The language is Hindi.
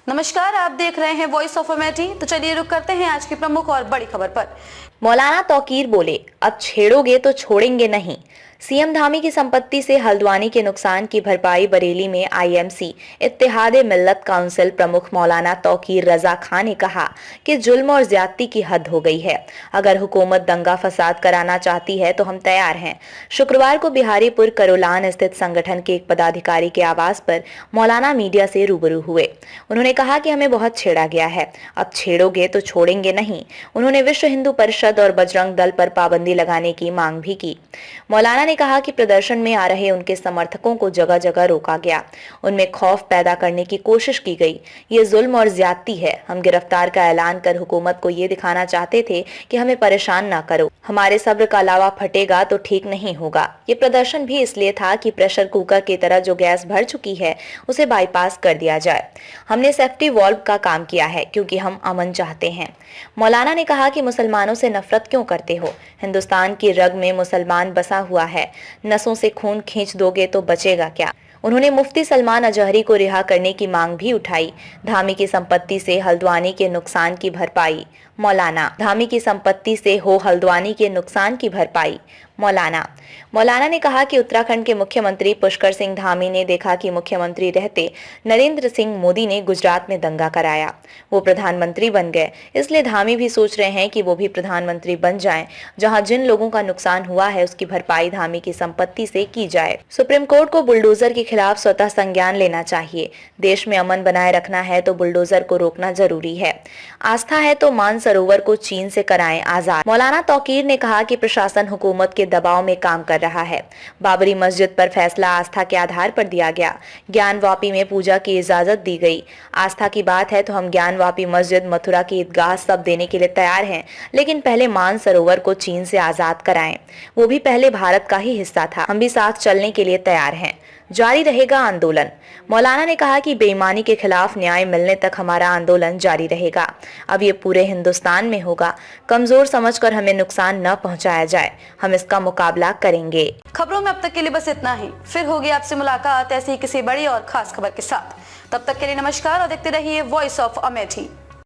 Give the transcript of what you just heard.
नमस्कार, आप देख रहे हैं वॉइस ऑफ अमेठी। तो चलिए रुक करते हैं आज की प्रमुख और बड़ी खबर पर। मौलाना तौकीर बोले, अब छेड़ोगे तो छोड़ेंगे नहीं। सीएम धामी की संपत्ति से हल्द्वानी के नुकसान की भरपाई बरेली में आईएमसी इत्तेहाद मिल्लत काउंसिल प्रमुख मौलाना तौकीर रजा खान ने कहा कि जुल्म और ज्यादती की हद हो गई है। अगर हुकूमत दंगा फसाद कराना चाहती है तो हम तैयार हैं। शुक्रवार को बिहारीपुर करोलान स्थित संगठन के एक पदाधिकारी के आवास पर मौलाना मीडिया से रूबरू हुए। उन्होंने कहा कि हमें बहुत छेड़ा गया है, अब छेड़ोगे तो छोड़ेंगे नहीं। उन्होंने विश्व हिंदू परिषद और बजरंग दल पर पाबंदी लगाने की मांग भी की। मौलाना ने कहा कि प्रदर्शन में आ रहे उनके समर्थकों को जगह जगह रोका गया, उनमें खौफ पैदा करने की कोशिश की गई। ये जुल्म और ज्यादती है। हम गिरफ्तार का ऐलान कर हुकूमत को ये दिखाना चाहते थे कि हमें परेशान ना करो, हमारे सब्र का लावा फटेगा तो ठीक नहीं होगा। ये प्रदर्शन भी इसलिए था कि प्रेशर कुकर की तरह जो गैस भर चुकी है उसे बाईपास कर दिया जाए। हमने सेफ्टी वॉल्व का काम किया है क्योंकि हम अमन चाहते हैं। मौलाना ने कहा कि मुसलमानों से नफरत क्यों करते हो? हिंदुस्तान की रग में मुसलमान बसा हुआ है, नसों से खून खींच दोगे तो बचेगा क्या? उन्होंने मुफ्ती सलमान अजहरी को रिहा करने की मांग भी उठाई। धामी की संपत्ति से हल्द्वानी के नुकसान की भरपाई। मौलाना, धामी की संपत्ति से हो हल्द्वानी के नुकसान की भरपाई। मौलाना ने कहा कि उत्तराखंड के मुख्यमंत्री पुष्कर सिंह धामी ने देखा कि मुख्यमंत्री रहते नरेंद्र सिंह मोदी ने गुजरात में दंगा कराया, वो प्रधानमंत्री बन गए, इसलिए धामी भी सोच रहे हैं कि वो भी प्रधानमंत्री बन जाएं, जहां जिन लोगों का नुकसान हुआ है उसकी भरपाई धामी की संपत्ति से की जाए। सुप्रीम कोर्ट को बुलडोजर के खिलाफ स्वतः संज्ञान लेना चाहिए। देश में अमन बनाए रखना है तो बुलडोजर को रोकना जरूरी है। आस्था है तो मानसरोवर को चीन से कराएं आजाद। मौलाना तौकीर ने कहा कि प्रशासन हुकूमत के दबाव में काम कर रहा है। बाबरी मस्जिद पर फैसला आस्था के आधार पर दिया गया। ज्ञानवापी में पूजा की इजाजत दी गई। आस्था की बात है तो हम ज्ञानवापी मस्जिद, मथुरा की ईदगाह सब देने के लिए तैयार हैं, लेकिन पहले मानसरोवर को चीन से आजाद कराएं। वो भी पहले भारत का ही हिस्सा था। हम भी साथ चलने के लिए तैयार हैं। जारी रहेगा आंदोलन। मौलाना ने कहा कि बेईमानी के खिलाफ न्याय मिलने तक हमारा आंदोलन जारी रहेगा। अब ये पूरे हिंदुस्तान में होगा। कमजोर समझकर हमें नुकसान न पहुंचाया जाए, हम इसका मुकाबला करेंगे। खबरों में अब तक के लिए बस इतना ही। फिर होगी आपसे मुलाकात ऐसी किसी बड़ी और खास खबर के साथ। तब तक के लिए नमस्कार और देखते रहिए वॉइस ऑफ अमेठी।